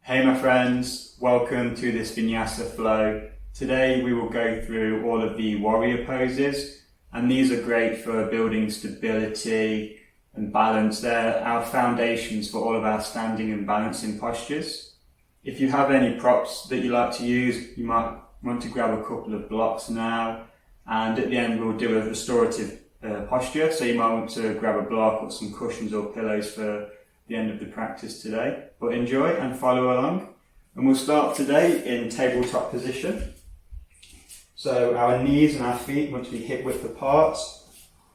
Hey my friends, welcome to this Vinyasa flow. Today we will go through all of the warrior poses, and these are great for building stability and balance. They're our foundations for all of our standing and balancing postures. If you have any props that you like to use, you might want to grab a couple of blocks now, and at the end we'll do a restorative posture, so you might want to grab a block or some cushions or pillows for the end of the practice today. But enjoy and follow along, and we'll start today in tabletop position. So our knees and our feet want to be hip width apart,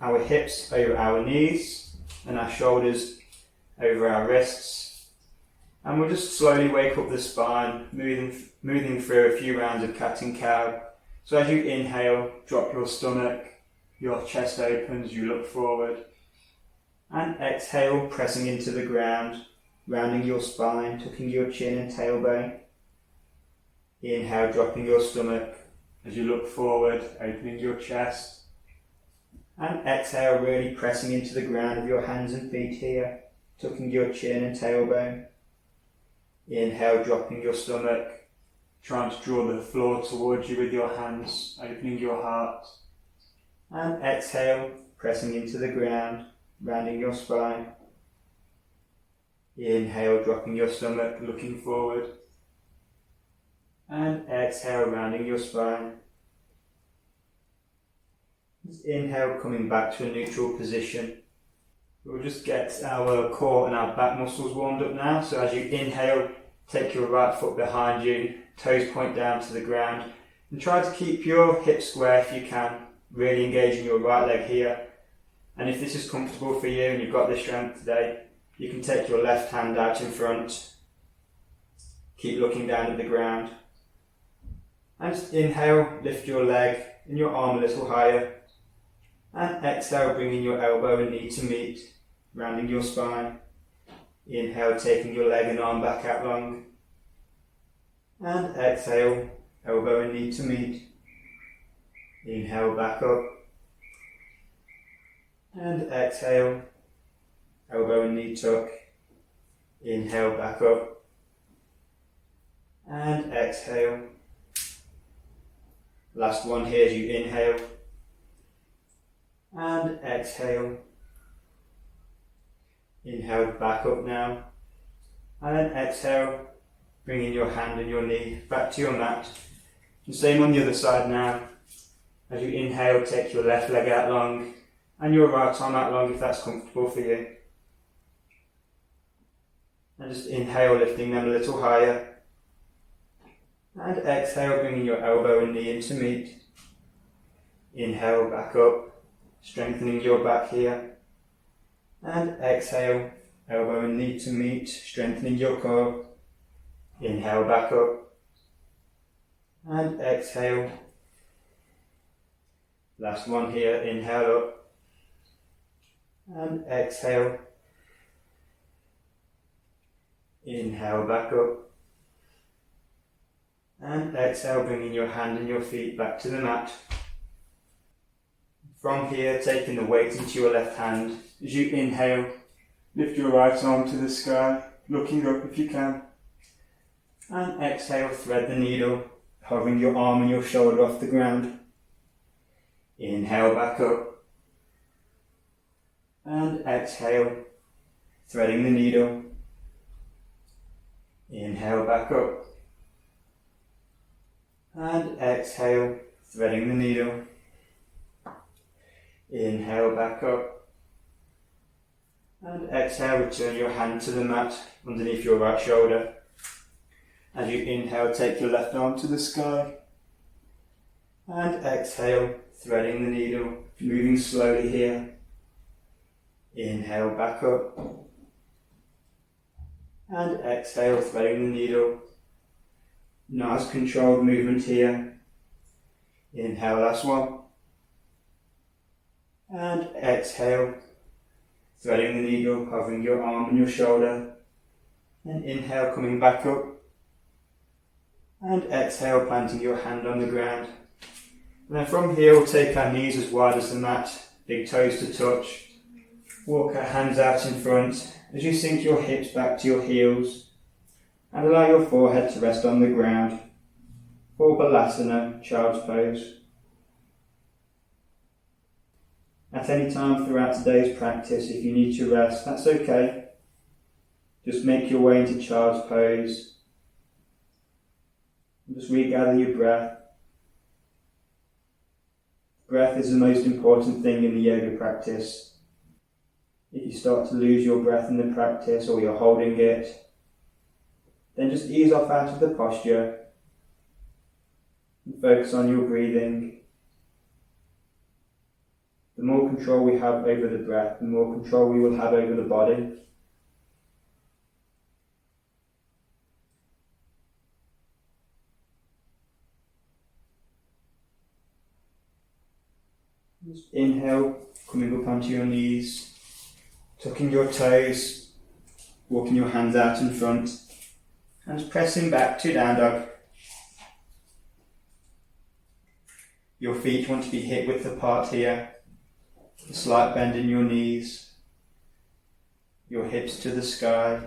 our hips over our knees and our shoulders over our wrists, and we'll just slowly wake up the spine, moving through a few rounds of cat and cow. So as you inhale, drop your stomach, your chest opens, you look forward, and exhale, pressing into the ground, rounding your spine, tucking your chin and tailbone. Inhale, dropping your stomach as you look forward, opening your chest. And exhale, really pressing into the ground with your hands and feet here, tucking your chin and tailbone. Inhale, dropping your stomach, trying to draw the floor towards you with your hands, opening your heart. And exhale, pressing into the ground, rounding your spine. Inhale, dropping your stomach, looking forward. And exhale, rounding your spine. Just inhale, coming back to a neutral position. We'll just get our core and our back muscles warmed up now. So as you inhale, take your right foot behind you, toes point down to the ground, and try to keep your hips square if you can, really engaging your right leg here. And if this is comfortable for you and you've got the strength today, you can take your left hand out in front. Keep looking down at the ground. And just inhale, lift your leg and your arm a little higher. And exhale, bringing your elbow and knee to meet, rounding your spine. Inhale, taking your leg and arm back out long. And exhale, elbow and knee to meet. Inhale, back up. And exhale, elbow and knee tuck. Inhale, back up. And exhale. Last one here as you inhale. And exhale. Inhale, back up now. And then exhale, bringing your hand and your knee back to your mat. And same on the other side now. As you inhale, take your left leg out long and your right arm out long if that's comfortable for you. And just inhale, lifting them a little higher. And exhale, bringing your elbow and knee in to meet. Inhale, back up, strengthening your back here. And exhale, elbow and knee to meet, strengthening your core. Inhale, back up. And exhale. Last one here, inhale up. And exhale. Inhale, back up. And exhale, bringing your hand and your feet back to the mat. From here, taking the weight into your left hand. As you inhale, lift your right arm to the sky, looking up if you can. And exhale, thread the needle, hovering your arm and your shoulder off the ground. Inhale, back up. And exhale, threading the needle. Inhale, back up. And exhale, threading the needle. Inhale, back up. And exhale, return your hand to the mat underneath your right shoulder. As you inhale, take your left arm to the sky. And exhale, threading the needle, moving slowly here. Inhale, back up. And exhale, threading the needle. Nice controlled movement here. Inhale, last one. And exhale, threading the needle, hovering your arm and your shoulder. And inhale, coming back up. And exhale, planting your hand on the ground. And then from here, we'll take our knees as wide as the mat, big toes to touch. Walk our hands out in front as you sink your hips back to your heels. And allow your forehead to rest on the ground for Balasana, Child's Pose. At any time throughout today's practice, if you need to rest, that's okay. Just make your way into Child's Pose. And just regather your breath. Breath is the most important thing in the yoga practice. If you start to lose your breath in the practice or you're holding it, then just ease off out of the posture and focus on your breathing. The more control we have over the breath, the more control we will have over the body. Just inhale, coming up onto your knees, tucking your toes, walking your hands out in front, and just pressing back to down dog. Your feet want to be hip width apart here, a slight bend in your knees, your hips to the sky,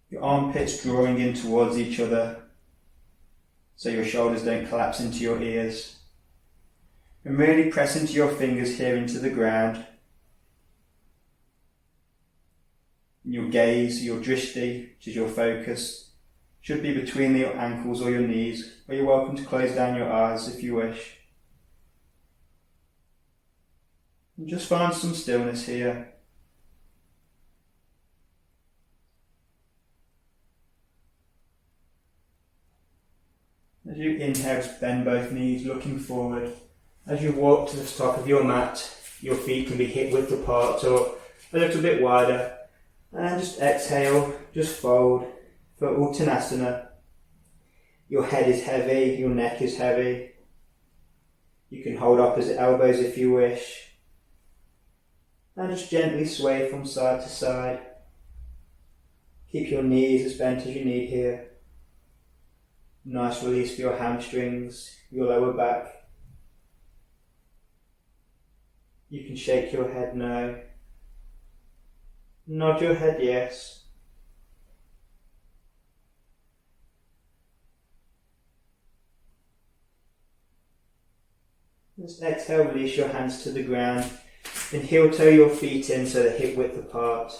your armpits drawing in towards each other so your shoulders don't collapse into your ears. And really press into your fingers here into the ground. Your gaze, your drishti, which is your focus, should be between your ankles or your knees, but you're welcome to close down your eyes if you wish. And just find some stillness here. As you inhale, bend both knees, looking forward. As you walk to the top of your mat, your feet can be hip width apart or a little bit wider. And just exhale, just fold for Uttanasana. Your head is heavy, your neck is heavy. You can hold opposite elbows if you wish. And just gently sway from side to side. Keep your knees as bent as you need here. Nice release for your hamstrings, your lower back. You can shake your head no. Nod your head yes. Just exhale, release your hands to the ground and heel toe your feet in so they're hip width apart.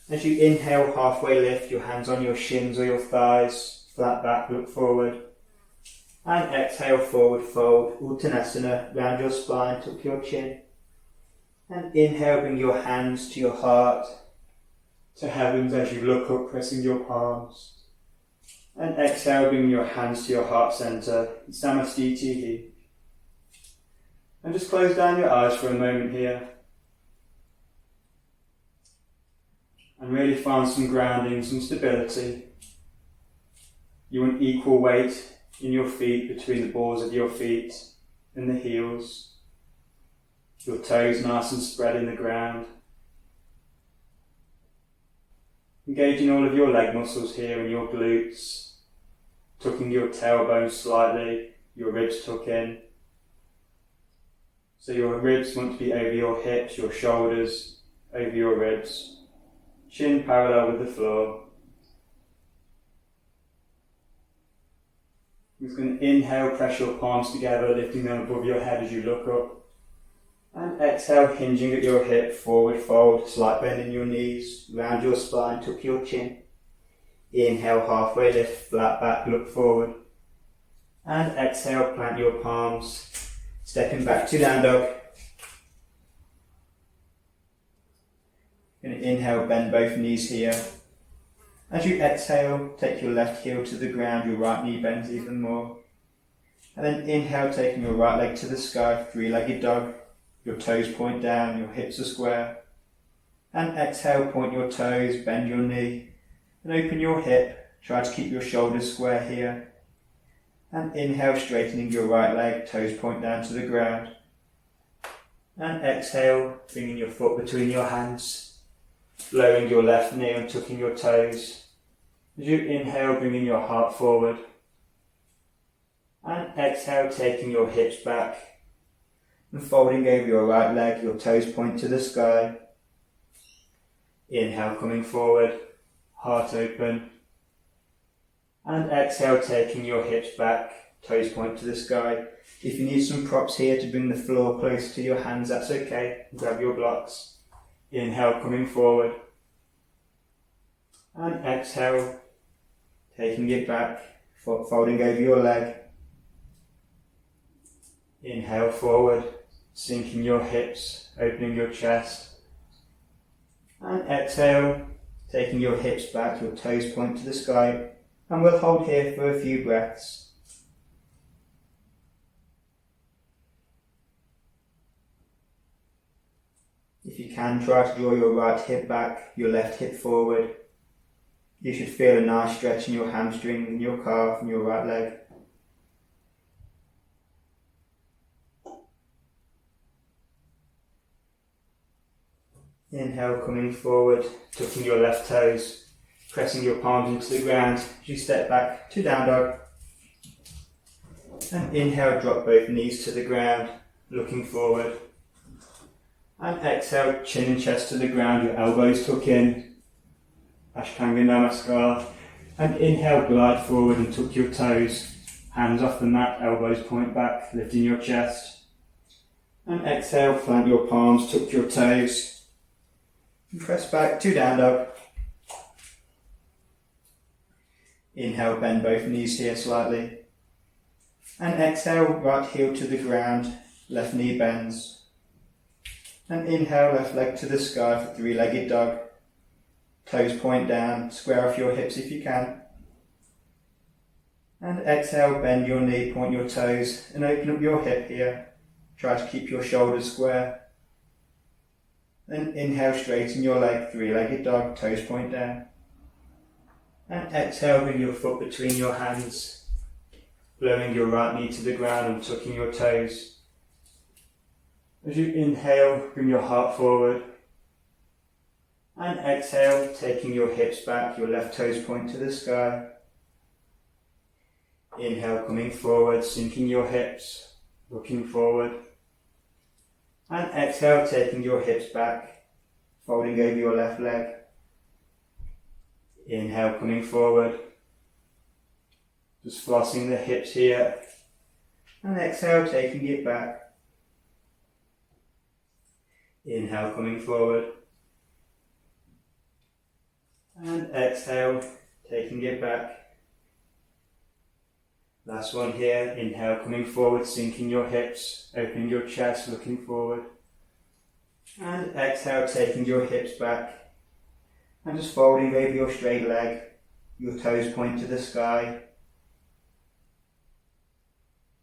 As you inhale, halfway lift your hands on your shins or your thighs, flat back, look forward. And exhale, forward fold, Uttanasana, round your spine, tuck your chin. And inhale, bring your hands to your heart, to heavens as you look up, pressing your palms. And exhale, bring your hands to your heart centre, Samastiti. And just close down your eyes for a moment here. And really find some grounding, some stability. You want equal weight in your feet, between the balls of your feet and the heels. Your toes nice and spread in the ground. Engaging all of your leg muscles here and your glutes. Tucking your tailbone slightly, your ribs tuck in. So your ribs want to be over your hips, your shoulders over your ribs. Chin parallel with the floor. You're just going to inhale, press your palms together, lifting them above your head as you look up. And exhale, hinging at your hip, forward fold, slight bend in your knees, round your spine, tuck your chin. Inhale, halfway lift, flat back, look forward. And exhale, plant your palms, stepping back to down dog. Going to inhale, bend both knees here. As you exhale, take your left heel to the ground, your right knee bends even more. And then inhale, taking your right leg to the sky, three-legged dog. Your toes point down, your hips are square. And exhale, point your toes, bend your knee, and open your hip. Try to keep your shoulders square here. And inhale, straightening your right leg, toes point down to the ground. And exhale, bringing your foot between your hands, lowering your left knee and tucking your toes. As you inhale, bringing your heart forward. And exhale, taking your hips back and folding over your right leg, your toes point to the sky. Inhale, coming forward. heart open. And exhale, taking your hips back, toes point to the sky. If you need some props here to bring the floor close to your hands, that's okay. Grab your blocks. Inhale, coming forward. And exhale, taking it back, folding over your leg. Inhale forward, sinking your hips, opening your chest. And exhale, taking your hips back, your toes point to the sky. And we'll hold here for a few breaths. If you can, try to draw your right hip back, your left hip forward. You should feel a nice stretch in your hamstring, in your calf, and your right leg. Inhale, coming forward, tucking your left toes, pressing your palms into the ground as you step back to down dog. And inhale, drop both knees to the ground, looking forward. And exhale, chin and chest to the ground, your elbows tuck in, Ashtanga Namaskar. And inhale, glide forward and tuck your toes, hands off the mat, elbows point back, lifting your chest. And exhale, plant your palms, tuck your toes. And press back to down dog. Inhale, bend both knees here slightly. And exhale, right heel to the ground, left knee bends. And inhale, left leg to the sky for three-legged dog. Toes point down, square off your hips if you can. And exhale, bend your knee, point your toes, and open up your hip here. Try to keep your shoulders square. Then inhale, straighten your leg, three-legged dog, toes point down. And exhale, bring your foot between your hands, lowering your right knee to the ground and tucking your toes. As you inhale, bring your heart forward. And exhale, taking your hips back, your left toes point to the sky. Inhale, coming forward, sinking your hips, looking forward. And exhale, taking your hips back, folding over your left leg. Inhale, coming forward. Just flossing the hips here. And exhale, taking it back. Inhale, coming forward. And exhale, taking it back. Last one here. Inhale, coming forward, sinking your hips, opening your chest, looking forward. And exhale, taking your hips back. And just folding over your straight leg. Your toes point to the sky.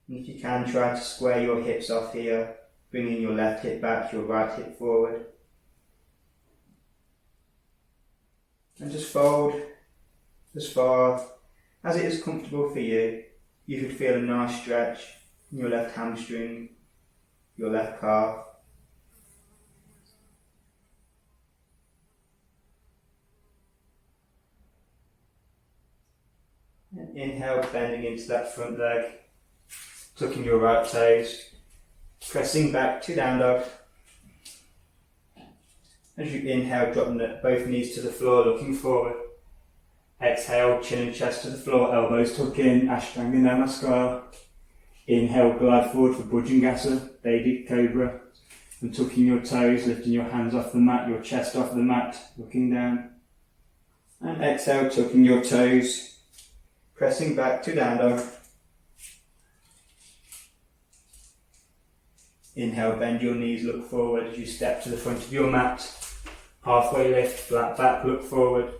And if you can, try to square your hips off here, bringing your left hip back, your right hip forward. And just fold as far as it is comfortable for you. You should feel a nice stretch in your left hamstring, your left calf. And inhale, bending into that front leg, tucking your right toes, pressing back to down dog. As you inhale, dropping both knees to the floor, looking forward. Exhale, chin and chest to the floor, elbows tuck in, Ashtanga Namaskar. Inhale, glide forward for Bhujangasana, Baby Cobra. And tucking your toes, lifting your hands off the mat, your chest off the mat, looking down. And exhale, tucking your toes, pressing back to down dog. Inhale, bend your knees, look forward as you step to the front of your mat. Halfway lift, flat back, look forward.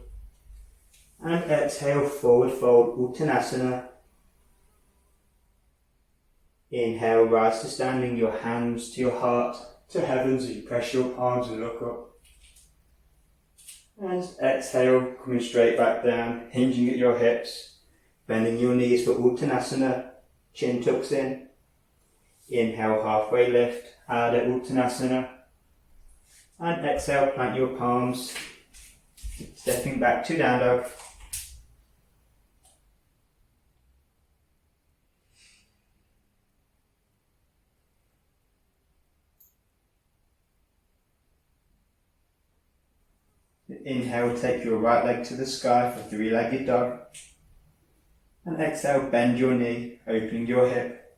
And exhale, forward fold, Uttanasana. Inhale, rise to standing, your hands to your heart, to heavens as you press your palms and look up. And exhale, coming straight back down, hinging at your hips, bending your knees for Uttanasana, chin tucks in. Inhale, halfway lift, Ardha Uttanasana. And exhale, plant your palms, stepping back to down dog. Inhale, take your right leg to the sky for three-legged dog. And exhale, bend your knee, opening your hip.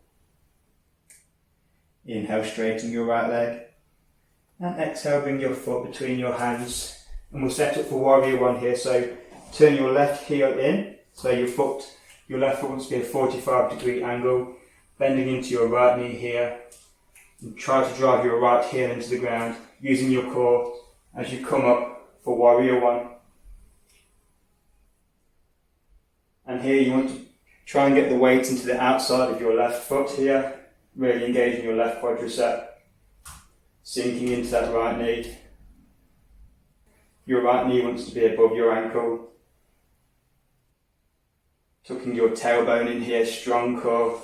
Inhale, straighten your right leg. And exhale, bring your foot between your hands. And we'll set up for warrior one here. So turn your left heel in. So your left foot wants to be a 45-degree angle. Bending into your right knee here. And try to drive your right heel into the ground, using your core as you come up for warrior one. And here you want to try and get the weight into the outside of your left foot here, really engaging your left quadricep, sinking into that right knee. Your right knee wants to be above your ankle. Tucking your tailbone in here, strong core,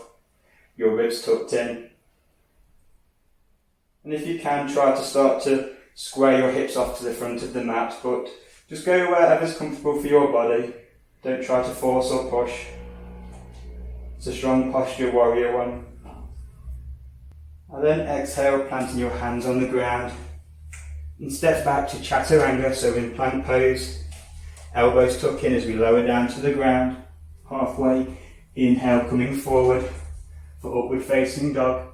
your ribs tucked in. And if you can, try to start to square your hips off to the front of the mat, but just go wherever's comfortable for your body. Don't try to force or push. It's a strong posture, warrior one. And then exhale, planting your hands on the ground. And step back to chaturanga, so in plank pose. Elbows tuck in as we lower down to the ground. Halfway, inhale, coming forward for upward facing dog.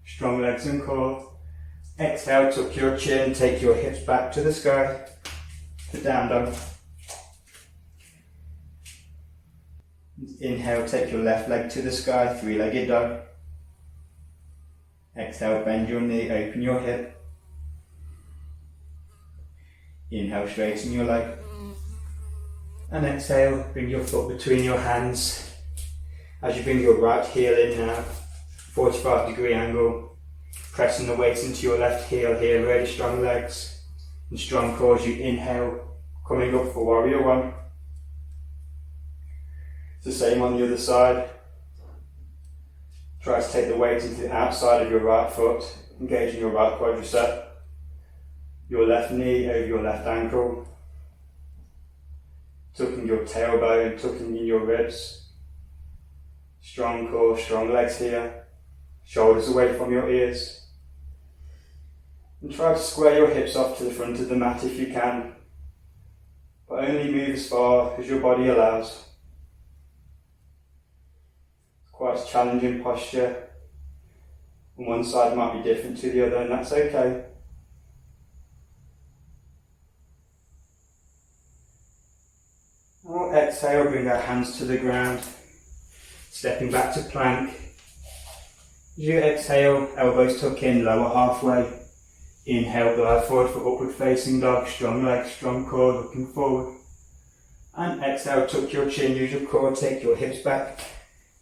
Strong legs and core. Exhale, tuck your chin, take your hips back to the sky for down dog. Inhale, take your left leg to the sky, three-legged dog. Exhale, bend your knee, open your hip. Inhale, straighten your leg. And exhale, bring your foot between your hands. As you bring your right heel in now, 45-degree angle. Pressing the weight into your left heel here, really strong legs and strong core as you inhale, coming up for warrior one. It's the same on the other side. Try to take the weight into the outside of your right foot, engaging your right quadricep, your left knee over your left ankle, tucking your tailbone, tucking in your ribs. Strong core, strong legs here, shoulders away from your ears. And try to square your hips off to the front of the mat if you can, but only move as far as your body allows. It's quite a challenging posture, and one side might be different to the other, and that's okay. And we'll exhale, bring our hands to the ground, stepping back to plank. As you exhale, elbows tuck in, lower halfway. Inhale, glide forward for upward facing dog, strong legs, strong core, looking forward. And exhale, tuck your chin, use your core, take your hips back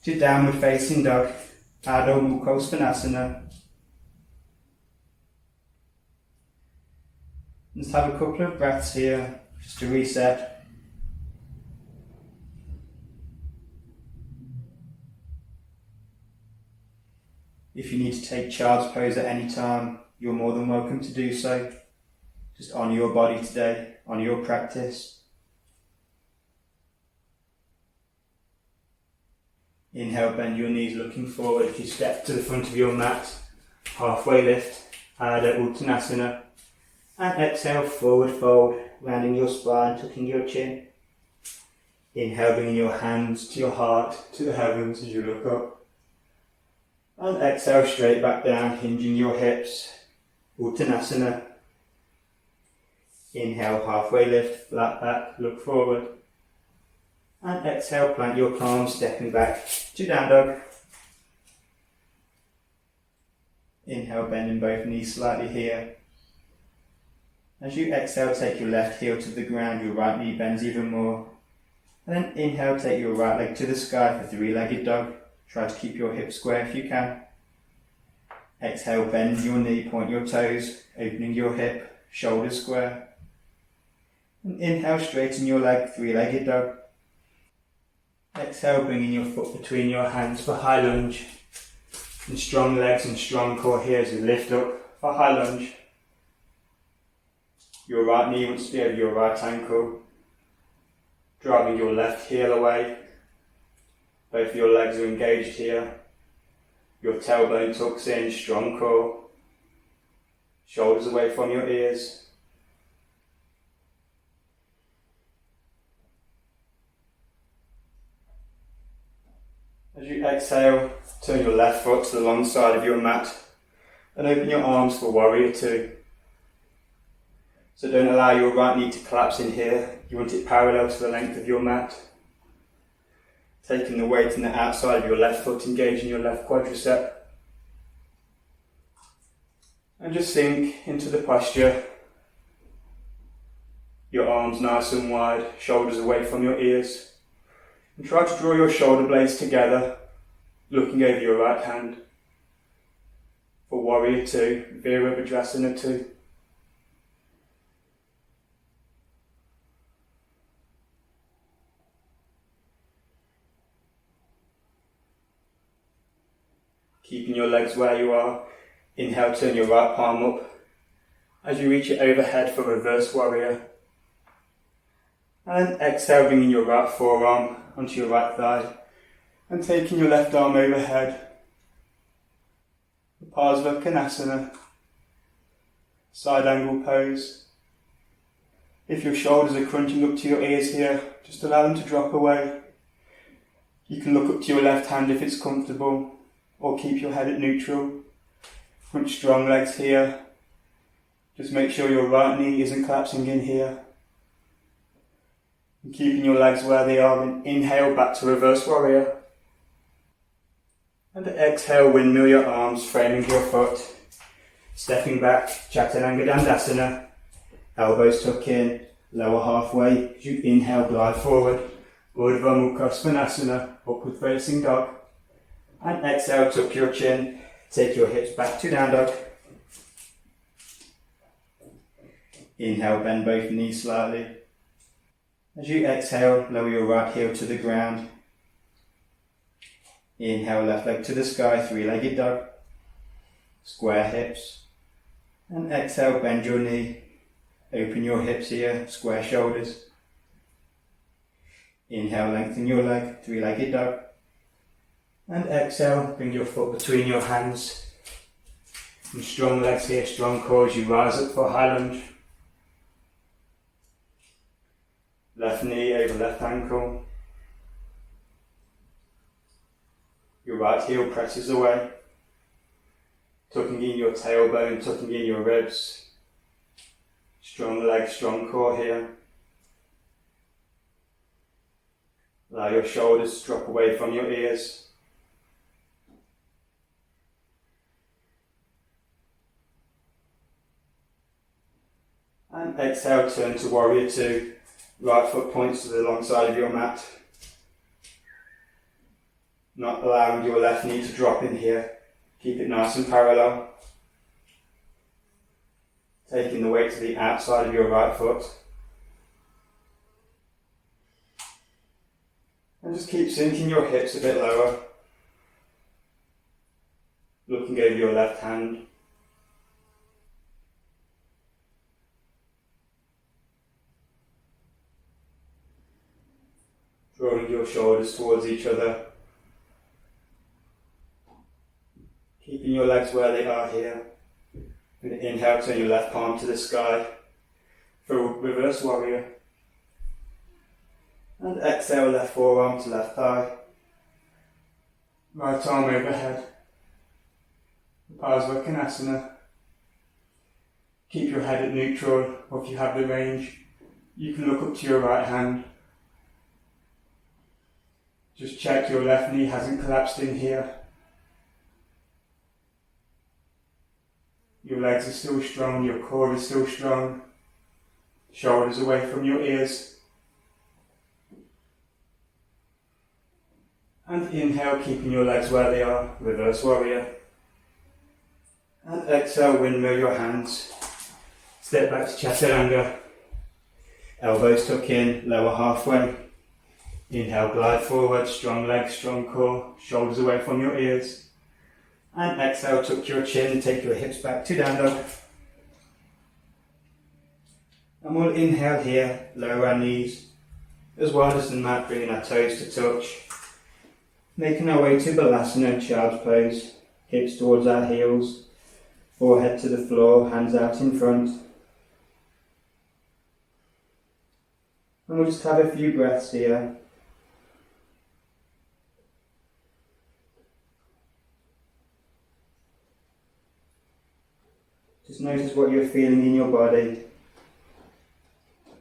to downward facing dog, Adho Mukha Svanasana. Let's have a couple of breaths here, just to reset. If you need to take child's pose at any time, you're more than welcome to do so. Just honour your body today, honour your practice. Inhale, bend your knees looking forward as you step to the front of your mat. Halfway lift, Ardha Uttanasana. And exhale, forward fold, rounding your spine, tucking your chin. Inhale, bringing your hands to your heart, to the heavens as you look up. And exhale, straight back down, hinging your hips. Uttanasana. Inhale, halfway lift, flat back, look forward. And exhale, plant your palms, stepping back to down dog. Inhale, bending both knees slightly here. As you exhale, take your left heel to the ground, your right knee bends even more. And then inhale, take your right leg to the sky for three-legged dog. Try to keep your hips square if you can. Exhale, bend your knee, point your toes, opening your hip, shoulders square. And inhale, straighten your leg, three-legged dog. Exhale, bringing your foot between your hands for high lunge. And strong legs and strong core here as you lift up for high lunge. Your right knee wants to be over your right ankle, driving your left heel away. Both your legs are engaged here. Your tailbone tucks in, strong core. Shoulders away from your ears. As you exhale, turn your left foot to the long side of your mat and open your arms for warrior two. So don't allow your right knee to collapse in here. You want it parallel to the length of your mat. Taking the weight in the outside of your left foot, engaging your left quadricep. And just sink into the posture. Your arms nice and wide, shoulders away from your ears. And try to draw your shoulder blades together, looking over your right hand. For warrior two, Virabhadrasana 2. Keeping your legs where you are. Inhale, turn your right palm up. As you reach it overhead for reverse warrior. And exhale, bringing your right forearm onto your right thigh. And taking your left arm overhead. Parsvakonasana. Side angle pose. If your shoulders are crunching up to your ears here, just allow them to drop away. You can look up to your left hand if it's comfortable, or keep your head at neutral. Crunch strong legs here. Just make sure your right knee isn't collapsing in here. And keeping your legs where they are, and inhale back to reverse warrior. And exhale, windmill your arms, framing your foot. Stepping back, Chaturanga Dandasana. Elbows tuck in, lower halfway. As you inhale, glide forward. Urdhva Mukha Svanasana, upward facing dog. And exhale, tuck your chin. Take your hips back to down dog. Inhale, bend both knees slightly. As you exhale, lower your right heel to the ground. Inhale, left leg to the sky, three-legged dog. Square hips. And exhale, bend your knee. Open your hips here, square shoulders. Inhale, lengthen your leg, three-legged dog. And exhale, bring your foot between your hands. And strong legs here, strong core as you rise up for high lunge. Left knee over left ankle. Your right heel presses away. Tucking in your tailbone, tucking in your ribs. Strong legs, strong core here. Allow your shoulders to drop away from your ears. And exhale, turn to warrior two. Right foot points to the long side of your mat. Not allowing your left knee to drop in here. Keep it nice and parallel. Taking the weight to the outside of your right foot. And just keep sinking your hips a bit lower. Looking over your left hand. Drawing your shoulders towards each other. Keeping your legs where they are here. And inhale, turn your left palm to the sky for reverse warrior. And exhale, left forearm to left thigh. Right arm overhead. Parsvakonasana. Keep your head at neutral, or if you have the range, you can look up to your right hand. Just check your left knee hasn't collapsed in here. Your legs are still strong, your core is still strong. Shoulders away from your ears. And inhale, keeping your legs where they are, reverse warrior. And exhale, windmill your hands. Step back to Chaturanga. Elbows tuck in, lower halfway. Inhale, glide forward, strong legs, strong core, shoulders away from your ears. And exhale, tuck your chin, take your hips back to down dog. And we'll inhale here, lower our knees, as wide as the mat, bringing our toes to touch. Making our way to Balasana, child's pose, hips towards our heels, forehead to the floor, hands out in front. And we'll just have a few breaths here. Just notice what you're feeling in your body.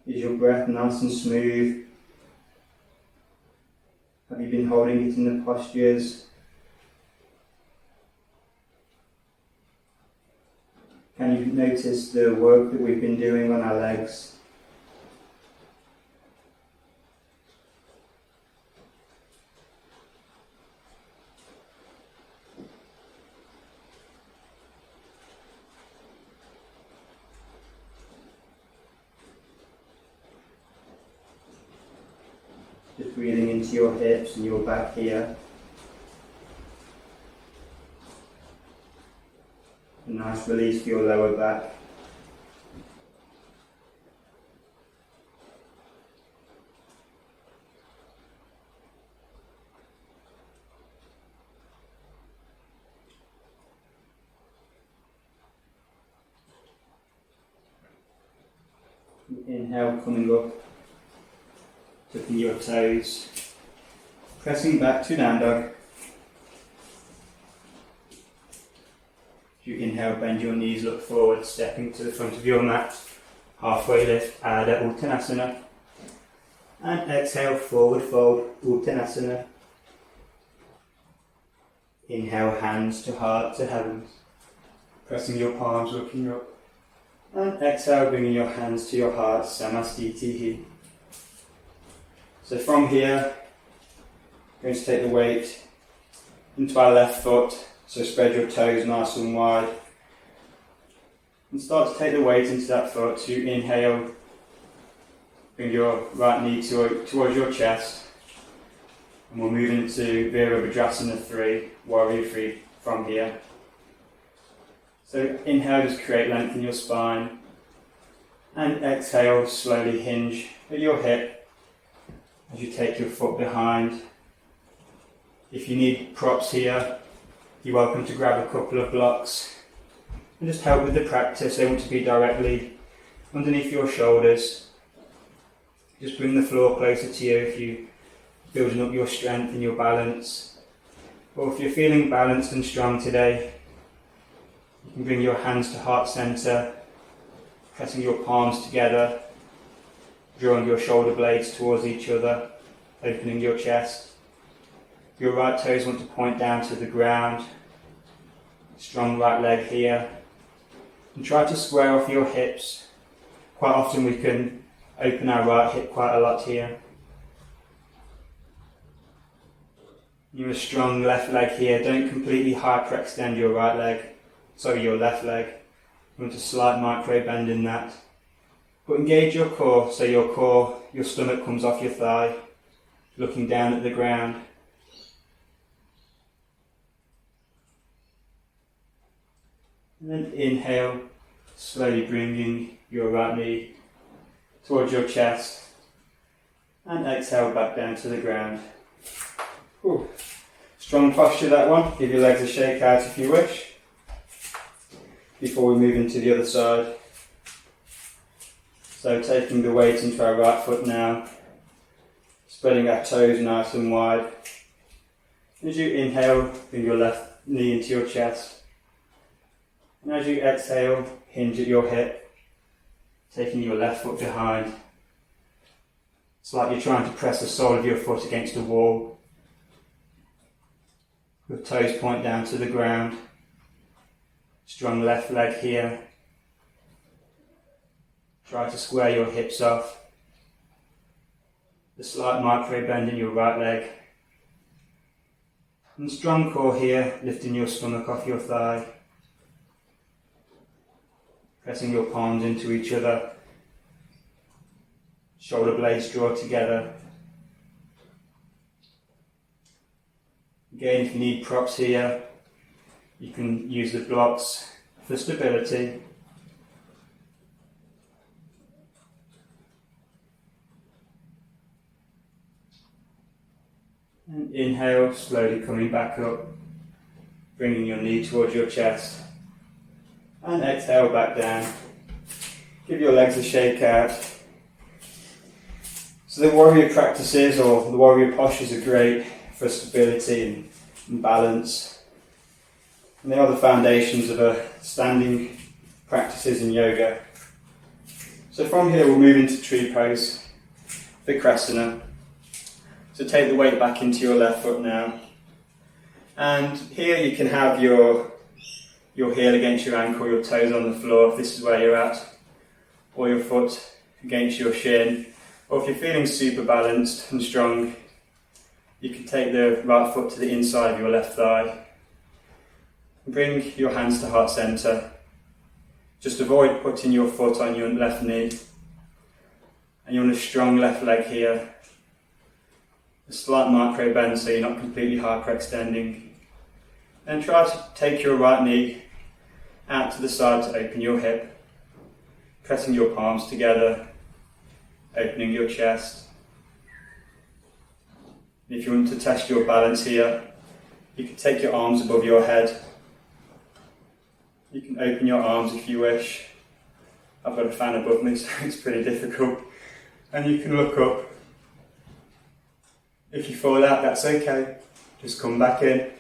Is your breath nice and smooth? Have you been holding it in the postures? Can you notice the work that we've been doing on our legs? Just breathing into your hips and your back here. A nice release for your lower back. Inhale, coming up, tucking your toes, pressing back to down dog. As you inhale, bend your knees, look forward, stepping to the front of your mat, halfway lift, Adha Uttanasana, and exhale, forward fold, Uttanasana. Inhale, hands to heart to heavens, pressing your palms, looking up. And exhale, bringing your hands to your heart, Samastitihi. So from here, we're going to take the weight into our left foot, so spread your toes nice and wide. And start to take the weight into that foot. So you inhale, bring your right knee towards your chest. And we'll move into Virabhadrasana 3, Warrior 3 from here. So inhale, just create length in your spine, and exhale, slowly hinge at your hip as you take your foot behind. If you need props here, you're welcome to grab a couple of blocks and just help with the practice. They want to be directly underneath your shoulders. Just bring the floor closer to you if you're building up your strength and your balance. Or if you're feeling balanced and strong today, you can bring your hands to heart center, pressing your palms together, drawing your shoulder blades towards each other, opening your chest. Your right toes want to point down to the ground, strong right leg here, and try to square off your hips. Quite often we can open our right hip quite a lot here. You're a strong left leg here, don't completely hyperextend your right leg. Sorry, your left leg. You want a slight micro bend in that. But engage your core, so your stomach comes off your thigh, looking down at the ground. And then inhale, slowly bringing your right knee towards your chest. And exhale back down to the ground. Ooh. Strong posture, that one. Give your legs a shake out if you wish, before we move into the other side. So taking the weight into our right foot now, spreading our toes nice and wide. As you inhale, bring your left knee into your chest. And as you exhale, hinge at your hip, taking your left foot behind. It's like you're trying to press the sole of your foot against a wall. Your toes point down to the ground. Strong left leg here. Try to square your hips off. The slight micro bend in your right leg. And strong core here, lifting your stomach off your thigh. Pressing your palms into each other. Shoulder blades draw together. Again, if you need props here, you can use the blocks for stability. And inhale, slowly coming back up, bringing your knee towards your chest. And exhale back down. Give your legs a shake out. So the warrior practices, or the warrior postures, are great for stability and balance. And they are the foundations of a standing practices in yoga. So from here we'll move into tree pose, Vikrasana. So take the weight back into your left foot now. And here you can have your heel against your ankle, your toes on the floor if this is where you're at, or your foot against your shin. Or if you're feeling super balanced and strong, you can take the right foot to the inside of your left thigh. Bring your hands to heart center. Just avoid putting your foot on your left knee. And you want a strong left leg here. A slight micro bend so you're not completely hyperextending. And try to take your right knee out to the side to open your hip. Pressing your palms together, opening your chest. If you want to test your balance here, you can take your arms above your head. You can open your arms if you wish. I've got a fan above me, so it's pretty difficult. And you can look up. If you fall out, that's okay. Just come back in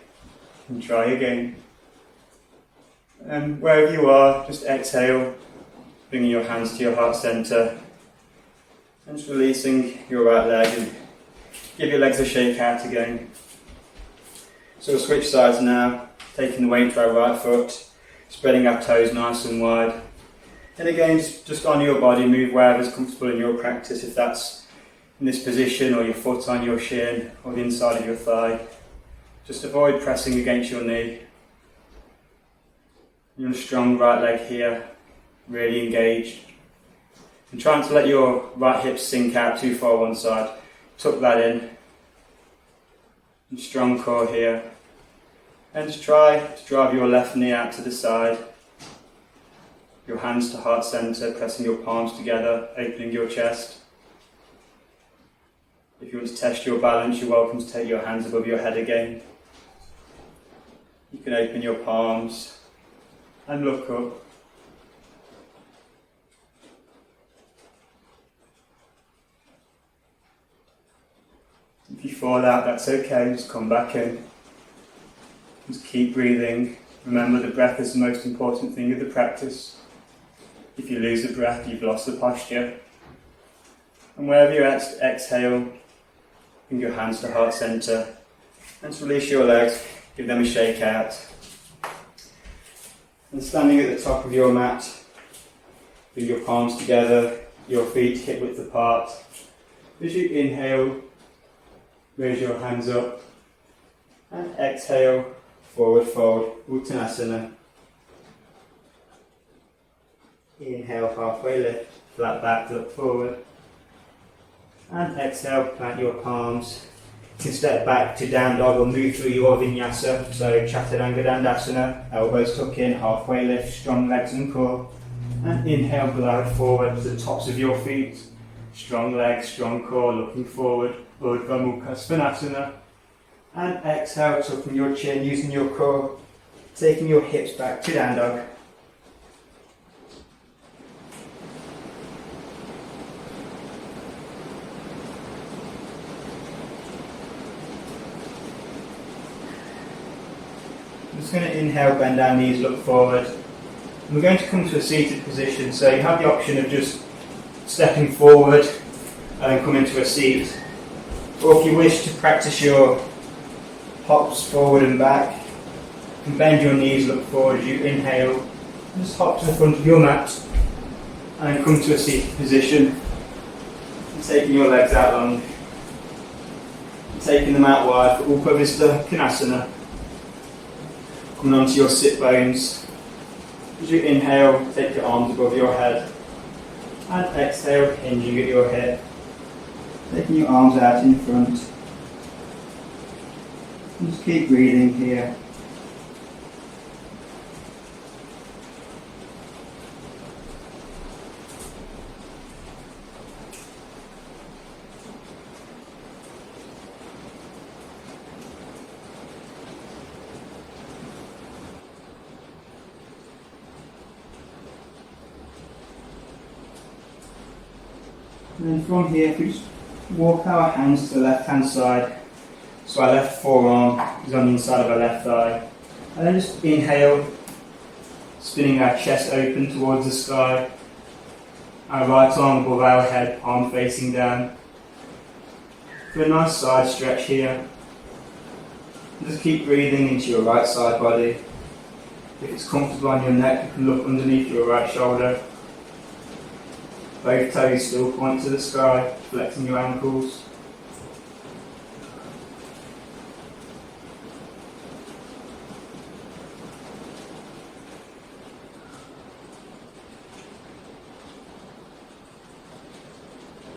and try again. And wherever you are, just exhale, bringing your hands to your heart center. And just releasing your right leg and give your legs a shake out again. So we'll switch sides now, taking the weight to our right foot, spreading our toes nice and wide. And again, just on your body, move wherever's comfortable in your practice, if that's in this position or your foot on your shin or the inside of your thigh. Just avoid pressing against your knee. You want a strong right leg here, really engaged. And trying to let your right hip sink out too far one side. Tuck that in. And strong core here. And just try to drive your left knee out to the side. Your hands to heart center, pressing your palms together, opening your chest. If you want to test your balance, you're welcome to take your hands above your head again. You can open your palms and look up. If you fall out, that's okay, just come back in. Just keep breathing. Remember, the breath is the most important thing of the practice. If you lose the breath, you've lost the posture. And wherever you're at, exhale, bring your hands to heart center. And just release your legs, give them a shake out. And standing at the top of your mat, bring your palms together, your feet hip width apart. As you inhale, raise your hands up. And exhale, forward fold, Uttanasana. Inhale, halfway lift, flat back, look forward. And exhale, plant your palms. You can step back to down dog or move through your Vinyasa. So Chaturanga Dandasana, elbows tuck in, halfway lift, strong legs and core. And inhale, glide forward to the tops of your feet. Strong legs, strong core, looking forward. Urdhva Mukha Svanasana. And exhale, tucking your chin, using your core, taking your hips back to down dog. I'm just going to inhale, bend down knees, look forward. And we're going to come to a seated position, so you have the option of just stepping forward and then come into a seat. Or if you wish to practice your hops forward and back, you can bend your knees, look forward as you inhale, and just hop to the front of your mat and then come to a seated position. And taking your legs out long, and taking them out wide for Upavista Konasana. Coming onto your sit bones. As you inhale, take your arms above your head. And exhale, hinging at your hip. Taking your arms out in front. And just keep breathing here. And then from here, if we just walk our hands to the left hand side, so our left forearm is on the inside of our left thigh, and then just inhale, Spinning our chest open towards the sky. Our right arm above our head, palm facing down. Do a nice side stretch here. Just keep breathing into your right side body. If it's comfortable on your neck, you can look underneath your right shoulder. Both toes still point to the sky, flexing your ankles.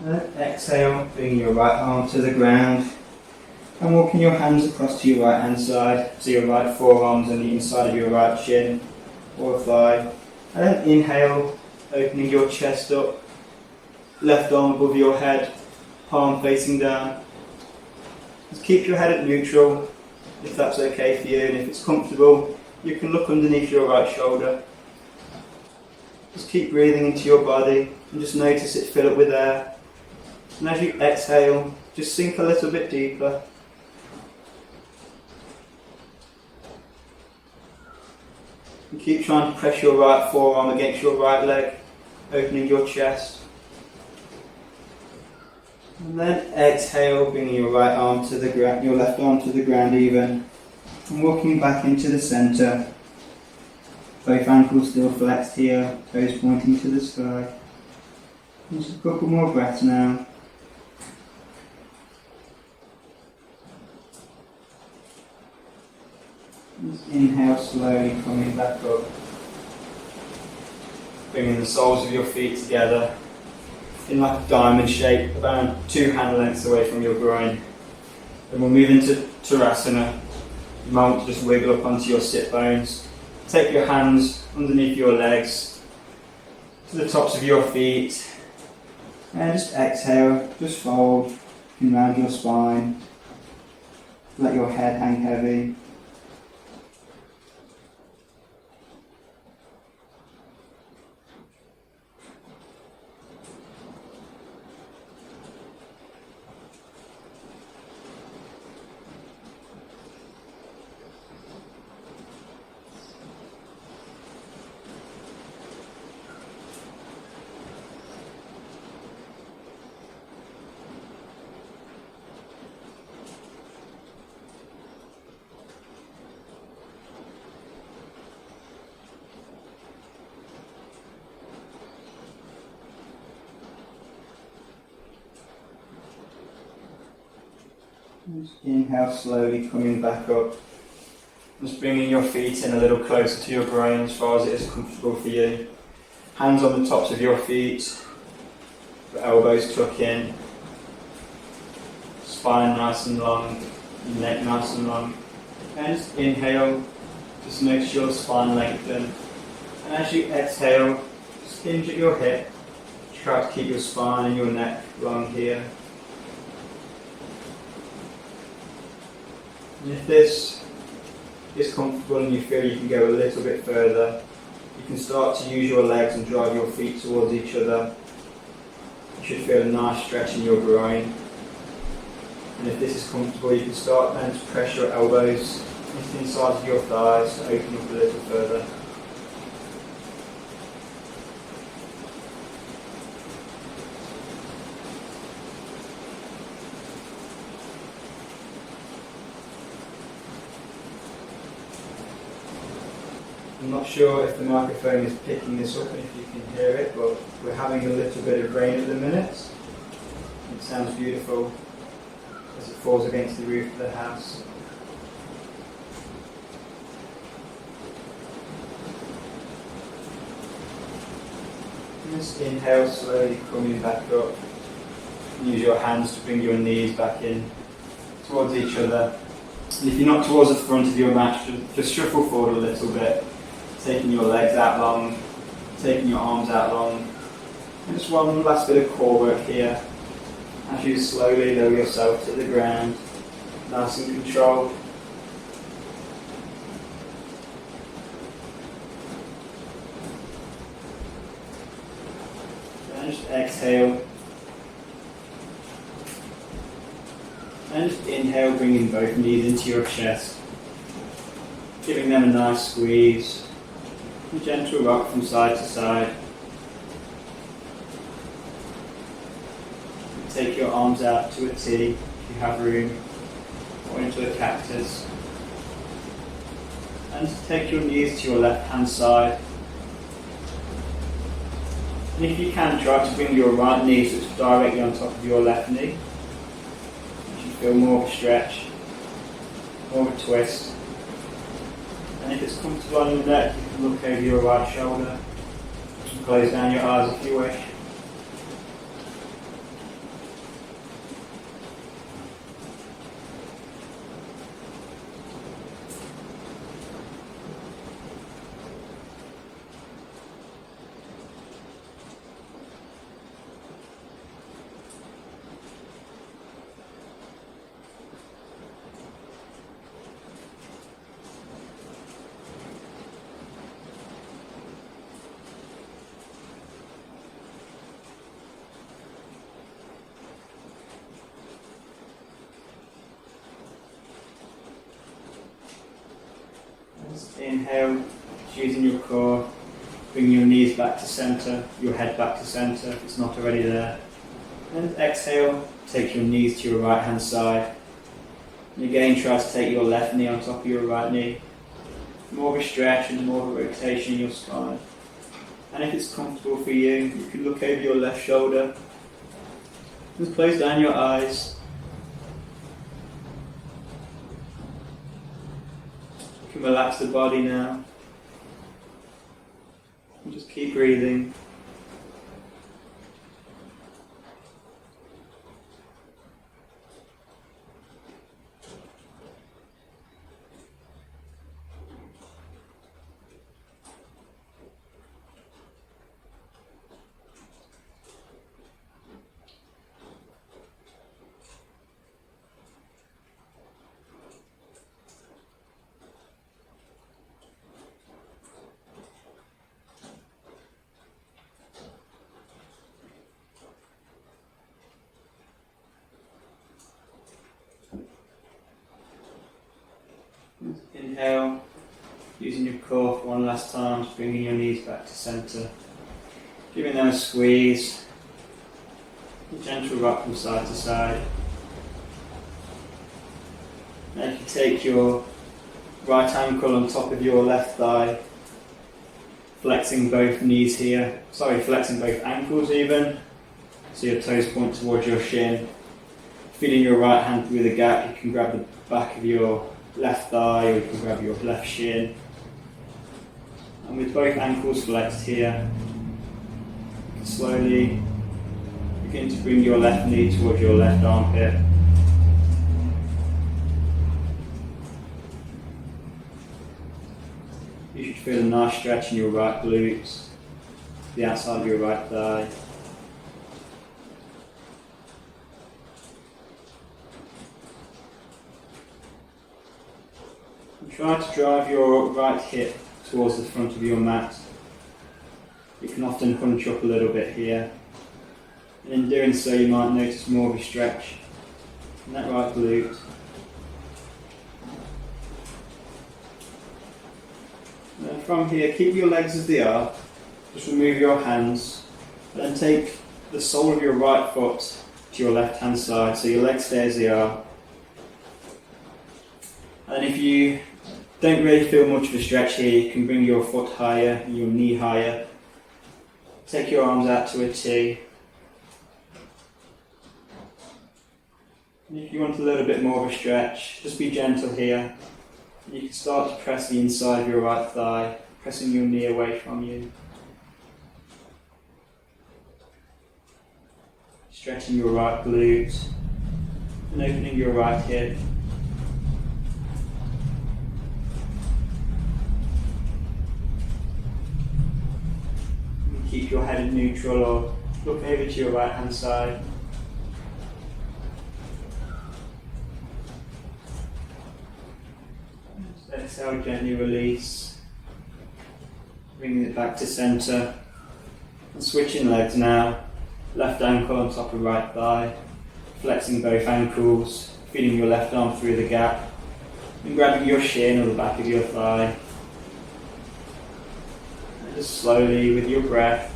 And then exhale, bringing your right arm to the ground and walking your hands across to your right hand side, so your right forearm's on the inside of your right shin or thigh. And then inhale, opening your chest up, left arm above your head, palm facing down. Just keep your head at neutral if that's okay for you, and if it's comfortable, you can look underneath your right shoulder. Just keep breathing into your body and just notice it fill up with air. And as you exhale, just sink a little bit deeper. And keep trying to press your right forearm against your right leg, opening your chest. And then exhale, bringing your right arm to the ground, your left arm to the ground even, and walking back into the centre. Both ankles still flexed here, toes pointing to the sky. Just a couple more breaths now. Just inhale slowly, coming back up. Bringing the soles of your feet together in like a diamond shape, about 2 hand lengths away from your groin. Then we'll move into Tadasana. You might want to just wiggle up onto your sit bones. Take your hands underneath your legs to the tops of your feet. And just exhale, just fold, and round your spine. Let your head hang heavy. Just inhale slowly, coming back up. Just bringing your feet in a little closer to your groin as far as it is comfortable for you. Hands on the tops of your feet, your elbows tuck in, spine nice and long, neck nice and long. And just inhale, just notice your spine lengthen. And as you exhale, just hinge at your hip. Try to keep your spine and your neck long here. And if this is comfortable and you feel you can go a little bit further, you can start to use your legs and drive your feet towards each other. You should feel a nice stretch in your groin. And if this is comfortable, you can start then to press your elbows into the inside of your thighs to open up a little further. I'm not sure if the microphone is picking this up and if you can hear it, but we're having a little bit of rain at the minute. It sounds beautiful as it falls against the roof of the house. Just inhale slowly, coming back up. Use your hands to bring your knees back in towards each other. And if you're not towards the front of your mat, just shuffle forward a little bit. Taking your legs out long, taking your arms out long. And just one last bit of core work here. As you slowly lower yourself to the ground, nice and controlled. And just exhale. And just inhale, bringing both knees into your chest. Giving them a nice squeeze. A gentle rock from side to side. Take your arms out to a T if you have room, or into a cactus. And take your knees to your left hand side. And if you can, try to bring your right knee so it's directly on top of your left knee. You should feel more of a stretch, more of a twist. And if it's comfortable on your neck, you can look over your right shoulder and close down your eyes if you wish. Inhale, using your core, bring your knees back to centre, your head back to centre if it's not already there. And exhale, take your knees to your right hand side. And again, try to take your left knee on top of your right knee. More of a stretch and more of a rotation in your spine. And if it's comfortable for you, you can look over your left shoulder. Just close down your eyes. You can relax the body now. And just keep breathing. Inhale, using your core for one last time, just bringing your knees back to centre, giving them a squeeze, a gentle rock from side to side. Now you can take your right ankle on top of your left thigh, flexing both knees here, flexing both ankles even, so your toes point towards your shin. Feeling your right hand through the gap, you can grab the back of your left thigh, or you can grab your left shin. And with both ankles flexed here, you can slowly begin to bring your left knee towards your left armpit. You should feel a nice stretch in your right glutes, the outside of your right thigh. Try to drive your right hip towards the front of your mat. You can often hunch up a little bit here. And in doing so, you might notice more of a stretch in that right glute. And then from here, keep your legs as they are. Just remove your hands. Then take the sole of your right foot to your left hand side, so your legs stay as they are. And if you don't really feel much of a stretch here, you can bring your foot higher, your knee higher. Take your arms out to a T. And if you want a little bit more of a stretch, just be gentle here. You can start to press the inside of your right thigh, pressing your knee away from you. Stretching your right glute and opening your right hip. Keep your head in neutral or look over to your right hand side. Just exhale, gently release. Bringing it back to centre. And switching legs now. Left ankle on top of right thigh. Flexing both ankles. Feeling your left arm through the gap. And grabbing your shin or the back of your thigh. Just slowly with your breath,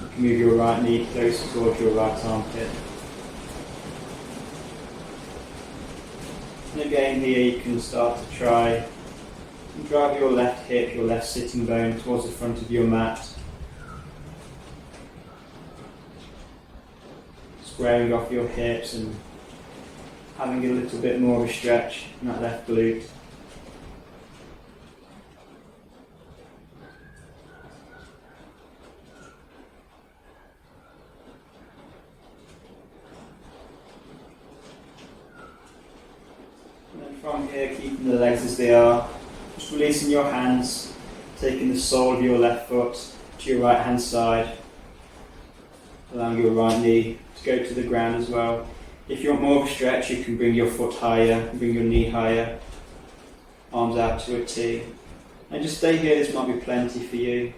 you can move your right knee closer towards your right armpit. And again here you can start to try and drive your left hip, your left sitting bone towards the front of your mat. Squaring off your hips and having a little bit more of a stretch in that left glute. And then from here, keeping the legs as they are, just releasing your hands, taking the sole of your left foot to your right hand side, allowing your right knee to go to the ground as well. If you want more of a stretch, you can bring your foot higher, bring your knee higher, arms out to a T. And just stay here, this might be plenty for you.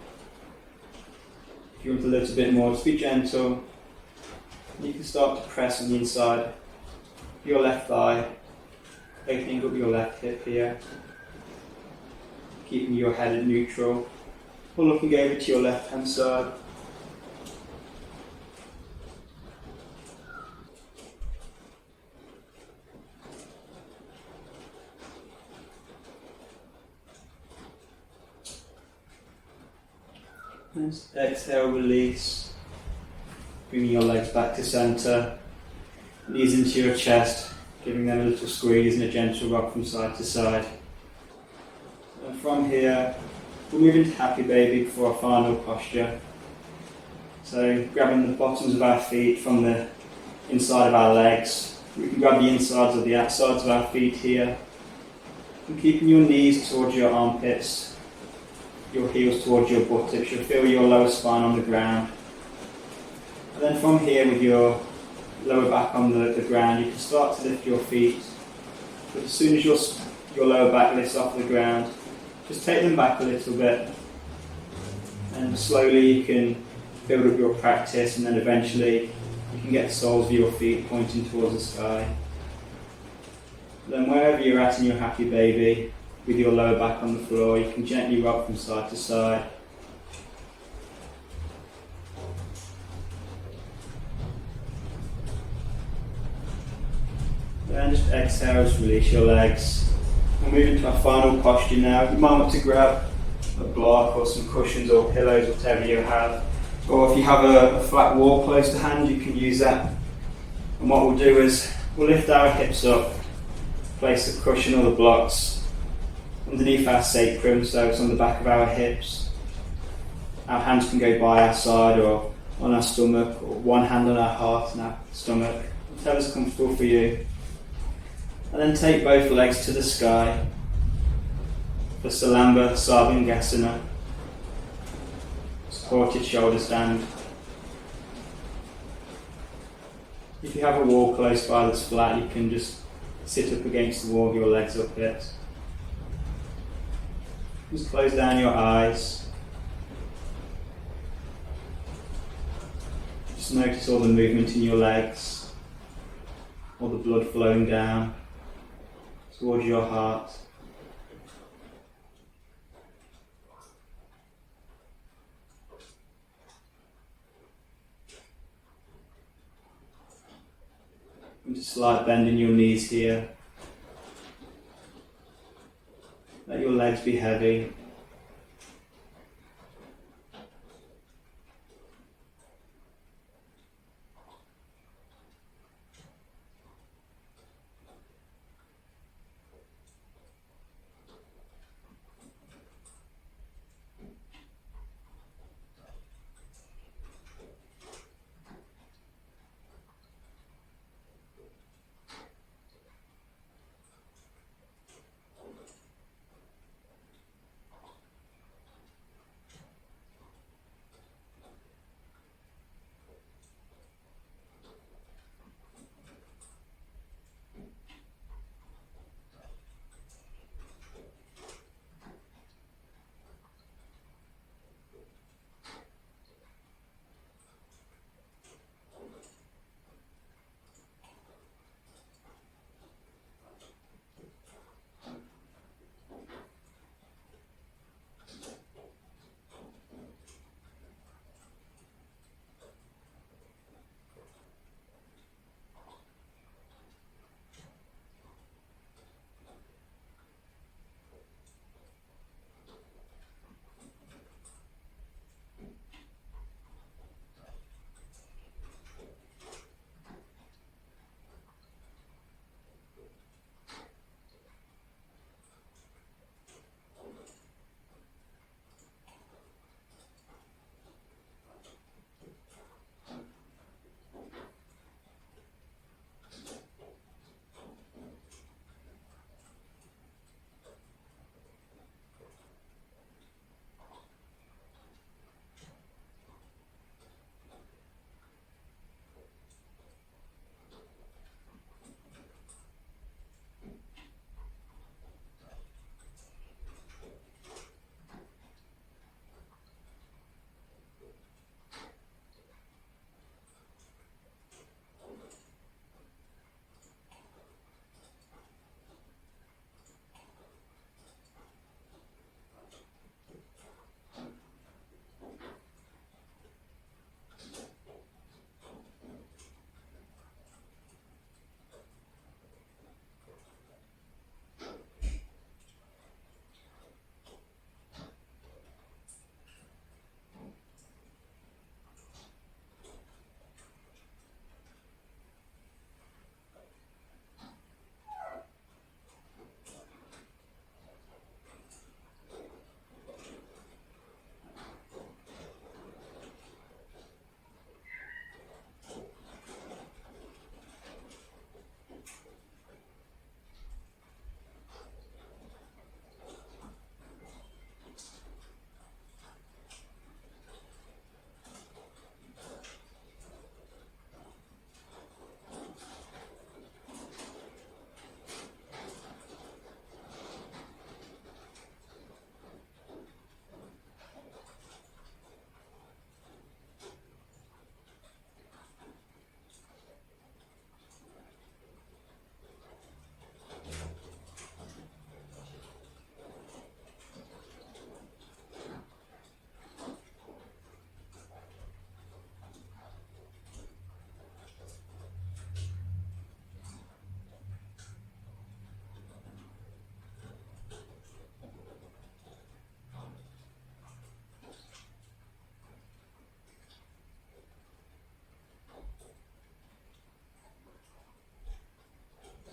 If you want a little bit more, just be gentle. You can start to press on the inside of your left thigh, opening up your left hip here, keeping your head at neutral, or looking over to your left hand side. And exhale, release, bringing your legs back to centre, knees into your chest, giving them a little squeeze and a gentle rock from side to side. And from here, we'll move into Happy Baby for our final posture. So grabbing the bottoms of our feet from the inside of our legs, we can grab the insides or the outsides of our feet here, and keeping your knees towards your armpits, your heels towards your buttocks. You'll feel your lower spine on the ground. And then from here, with your lower back on the ground, you can start to lift your feet. But as soon as your lower back lifts off the ground, just take them back a little bit. And slowly you can build up your practice, and then eventually you can get the soles of your feet pointing towards the sky. Then wherever you're at in your Happy Baby, with your lower back on the floor, you can gently rock from side to side. Then just exhale, just release your legs. We'll move into our final posture now. You might want to grab a block or some cushions or pillows, whatever you have. Or if you have a flat wall close to hand, you can use that. And what we'll do is, we'll lift our hips up, place the cushion or the blocks underneath our sacrum, so it's on the back of our hips. Our hands can go by our side or on our stomach, or one hand on our heart and our stomach, whatever's comfortable for you. And then take both legs to the sky for Salamba Sarvangasana, supported shoulder stand. If you have a wall close by that's flat, you can just sit up against the wall with your legs up it. Just close down your eyes. Just notice all the movement in your legs, all the blood flowing down towards your heart. And just slight bend in your knees here. Let your legs be heavy.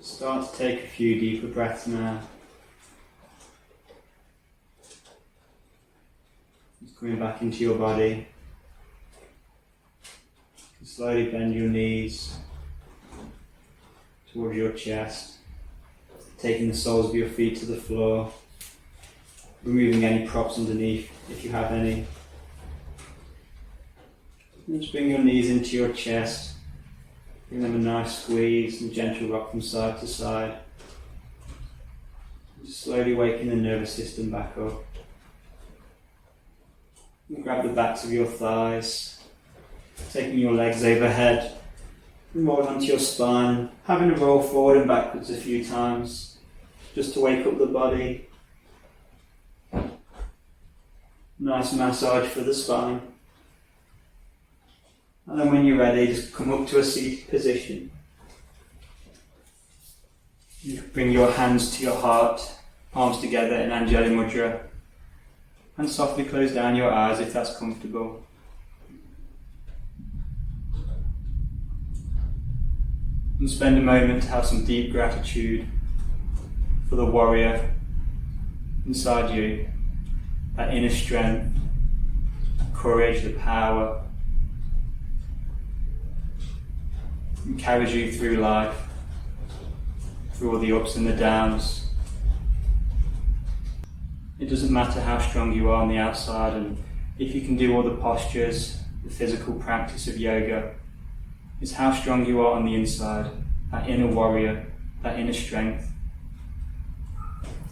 Start to take a few deeper breaths now. Just coming back into your body. Slowly bend your knees towards your chest, taking the soles of your feet to the floor, removing any props underneath if you have any. And just bring your knees into your chest, give them a nice squeeze and gentle rock from side to side. Just slowly waking the nervous system back up. And grab the backs of your thighs, taking your legs overhead, and roll onto your spine, having to roll forward and backwards a few times, just to wake up the body. Nice massage for the spine. And then when you're ready, just come up to a seated position. You bring your hands to your heart, palms together in Anjali Mudra, and softly close down your eyes if that's comfortable. And spend a moment to have some deep gratitude for the warrior inside you, that inner strength, courage, the power, that carries you through life, through all the ups and the downs. It doesn't matter how strong you are on the outside, and if you can do all the postures, the physical practice of yoga, it's how strong you are on the inside, that inner warrior, that inner strength.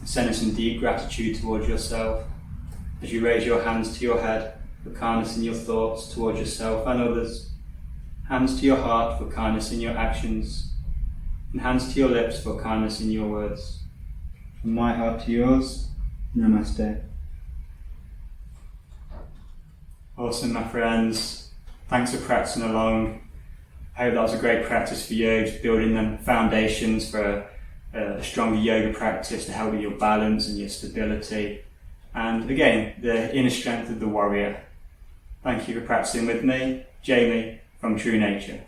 Sending some deep gratitude towards yourself as you raise your hands to your head for kindness in your thoughts towards yourself and others, hands to your heart for kindness in your actions, and hands to your lips for kindness in your words. From my heart to yours, Namaste. Awesome, my friends. Thanks for practicing along. I hope that was a great practice for you, just building them foundations for a stronger yoga practice to help with your balance and your stability. And again, the inner strength of the warrior. Thank you for practicing with me, Jamie from True Nature.